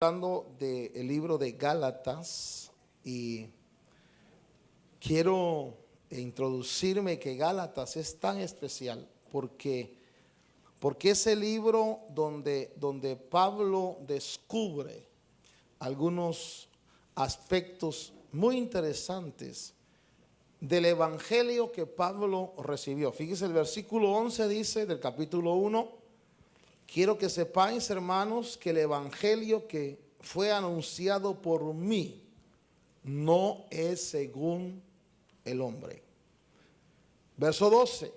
Hablando del libro de Gálatas y quiero introducirme que Gálatas es tan especial porque es el libro donde Pablo descubre algunos aspectos muy interesantes del evangelio que Pablo recibió. Fíjese, el versículo 11 dice del capítulo 1: quiero que sepáis, hermanos, que el evangelio que fue anunciado por mí no es según el hombre. Verso 12: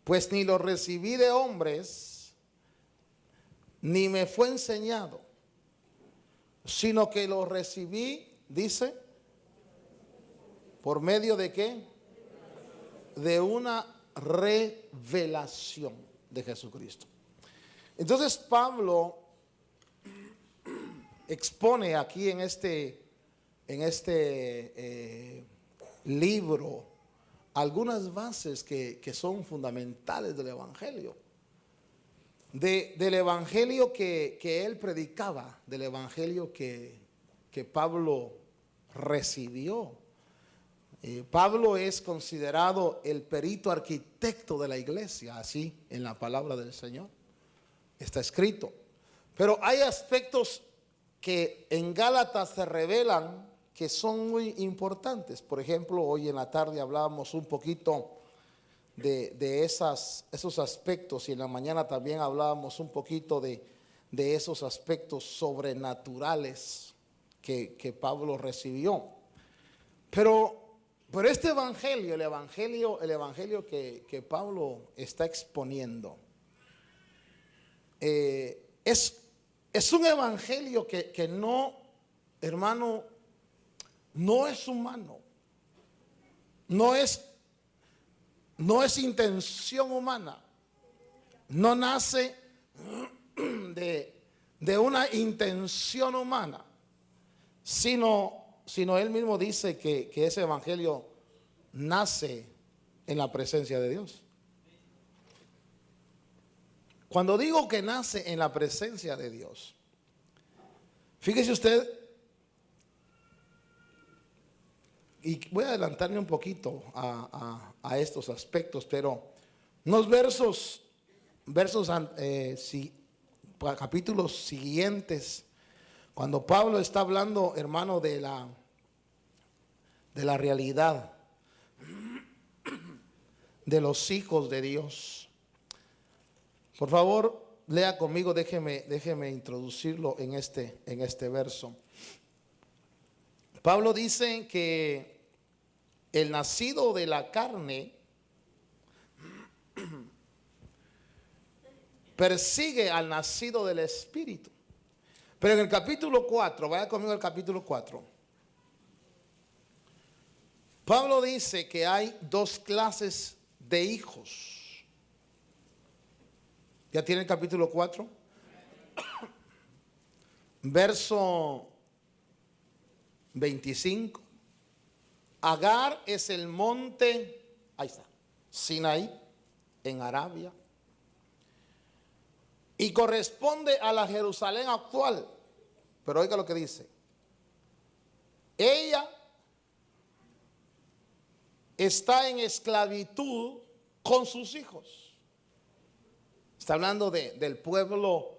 pues ni lo recibí de hombres, ni me fue enseñado, sino que lo recibí, dice, ¿por medio de qué? De una revelación de Jesucristo. Entonces Pablo expone aquí en este libro algunas bases que son fundamentales del evangelio, del evangelio que él predicaba, del evangelio que Pablo recibió. Pablo es considerado el perito arquitecto de la iglesia, así en la palabra del Señor está escrito. Pero hay aspectos que en Gálatas se revelan que son muy importantes. Por ejemplo, hoy en la tarde hablábamos un poquito de esos aspectos, y en la mañana también hablábamos un poquito de esos aspectos sobrenaturales que Pablo recibió. Pero este evangelio, el evangelio que Pablo está exponiendo, es un evangelio que no, hermano, no es humano, no es intención humana, no nace de una intención humana, sino él mismo dice que ese evangelio nace en la presencia de Dios. Cuando digo que nace en la presencia de Dios, fíjese usted, y voy a adelantarme un poquito a estos aspectos, pero unos capítulos siguientes, cuando Pablo está hablando, hermano, de la realidad de los hijos de Dios. Por favor, lea conmigo, déjeme introducirlo en este verso. Pablo dice que el nacido de la carne persigue al nacido del espíritu. Pero en el capítulo 4, vaya conmigo al capítulo 4. Pablo dice que hay dos clases de hijos. ¿Ya tiene el capítulo 4? Verso 25. Agar es el monte, ahí está, Sinaí, en Arabia, y corresponde a la Jerusalén actual. Pero oiga lo que dice: ella está en esclavitud con sus hijos. Está hablando del pueblo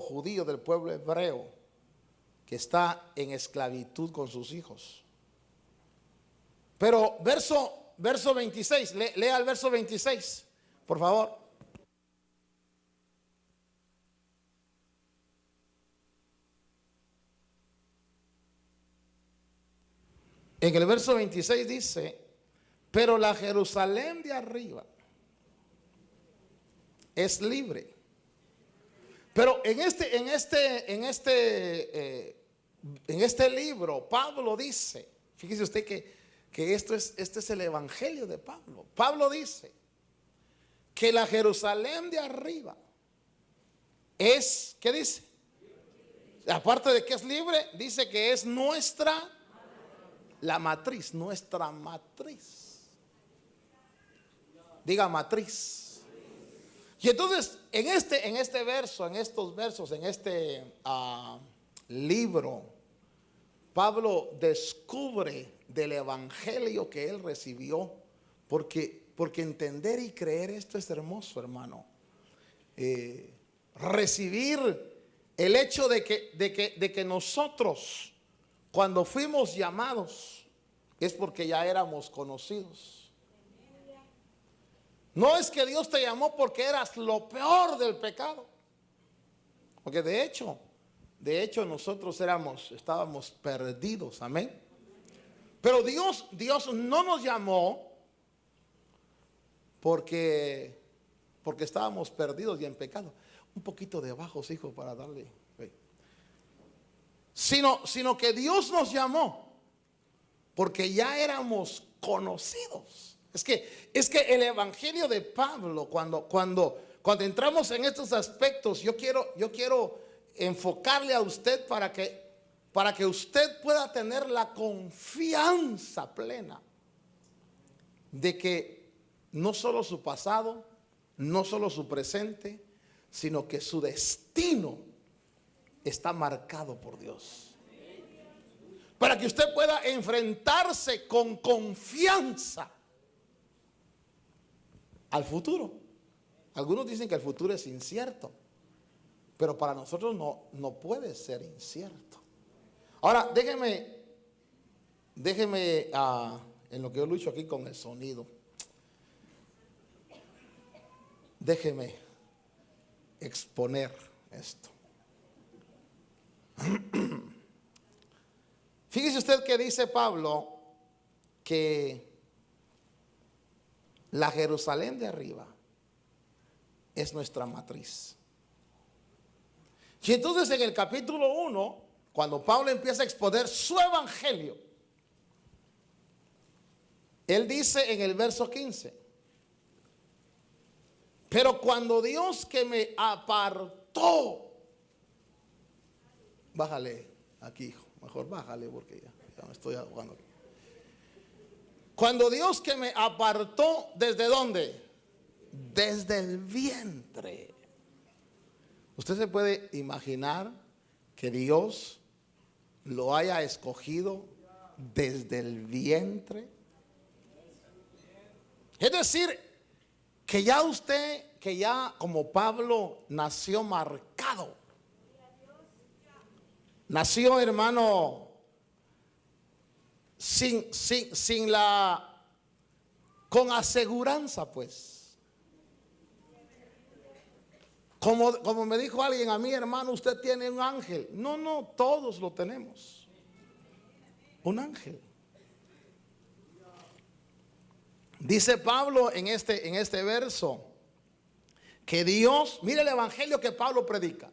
judío, del pueblo hebreo, que está en esclavitud con sus hijos. Pero verso 26, lea el verso 26, por favor. En el verso 26 dice: pero la Jerusalén de arriba es libre. Pero en este libro Pablo dice, fíjese usted que este es el evangelio de Pablo. Pablo dice que la Jerusalén de arriba es, ¿qué dice? Aparte de que es libre, dice que es nuestra matriz. Diga matriz. Y entonces en este verso, en estos versos, en este libro, Pablo descubre del evangelio que él recibió, porque entender y creer esto es hermoso, hermano. Recibir el hecho de que nosotros, cuando fuimos llamados, es porque ya éramos conocidos. No es que Dios te llamó porque eras lo peor del pecado, porque de hecho nosotros estábamos perdidos, amén. Pero Dios no nos llamó porque estábamos perdidos y en pecado. Un poquito de bajos, hijo, para darle. Sino que Dios nos llamó porque ya éramos conocidos. Es que el evangelio de Pablo, cuando entramos en estos aspectos, yo quiero enfocarle a usted para que usted pueda tener la confianza plena de que no solo su pasado, no solo su presente, sino que su destino está marcado por Dios. Para que usted pueda enfrentarse con confianza al futuro. Algunos dicen que el futuro es incierto, pero para nosotros no puede ser incierto. Ahora, déjeme en lo que yo lucho aquí con el sonido, déjeme exponer esto. Fíjese usted que dice Pablo que la Jerusalén de arriba es nuestra matriz. Y entonces en el capítulo 1, cuando Pablo empieza a exponer su evangelio, él dice en el verso 15: pero cuando Dios que me apartó, bájale aquí, hijo, mejor bájale porque ya me estoy ahogando. Cuando Dios que me apartó, ¿desde dónde? Desde el vientre. Usted se puede imaginar que Dios lo haya escogido desde el vientre. Es decir, que ya como Pablo nació marcado. Nació, hermano, con aseguranza, pues. Como me dijo alguien a mí: hermano, usted tiene un ángel. No, todos lo tenemos. Un ángel. Dice Pablo en este verso que Dios, mire el evangelio que Pablo predica.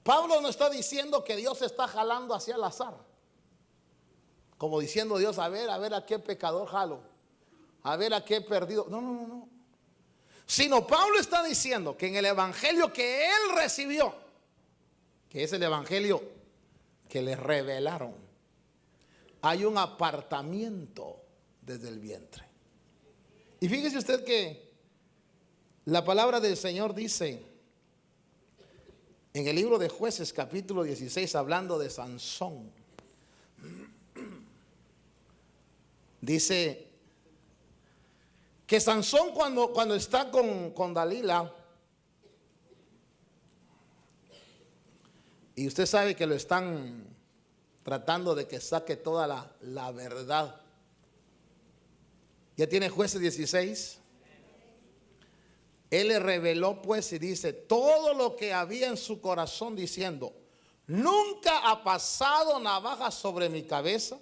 Pablo no está diciendo que Dios está jalando hacia el azar, como diciendo Dios, a ver a qué pecador jalo, a ver a qué perdido. No. Sino Pablo está diciendo que en el evangelio que él recibió, que es el evangelio que le revelaron, hay un apartamiento desde el vientre. Y fíjese usted que la palabra del Señor dice en el libro de Jueces capítulo 16, hablando de Sansón, dice que Sansón cuando está con Dalila, y usted sabe que lo están tratando de que saque toda la verdad. Ya tiene Jueces 16. Él le reveló pues y dice todo lo que había en su corazón, diciendo: nunca ha pasado navaja sobre mi cabeza,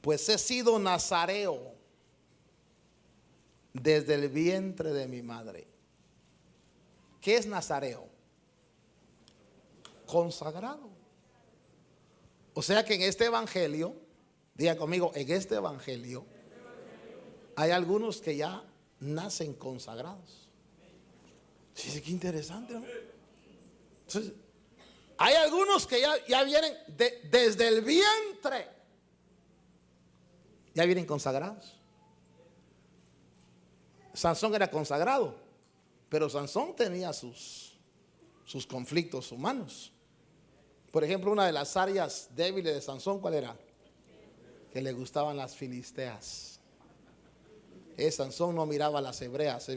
pues he sido nazareo desde el vientre de mi madre. ¿Qué es nazareo? Consagrado. O sea que en este evangelio, diga conmigo, en este evangelio hay algunos que ya nacen consagrados. Sí, qué interesante, ¿no? Entonces, hay algunos que ya vienen desde el vientre, ya vienen consagrados. Sansón era consagrado. Pero Sansón tenía sus conflictos humanos. Por ejemplo, una de las áreas débiles de Sansón, ¿cuál era? Que le gustaban las filisteas. Sansón no miraba a las hebreas, él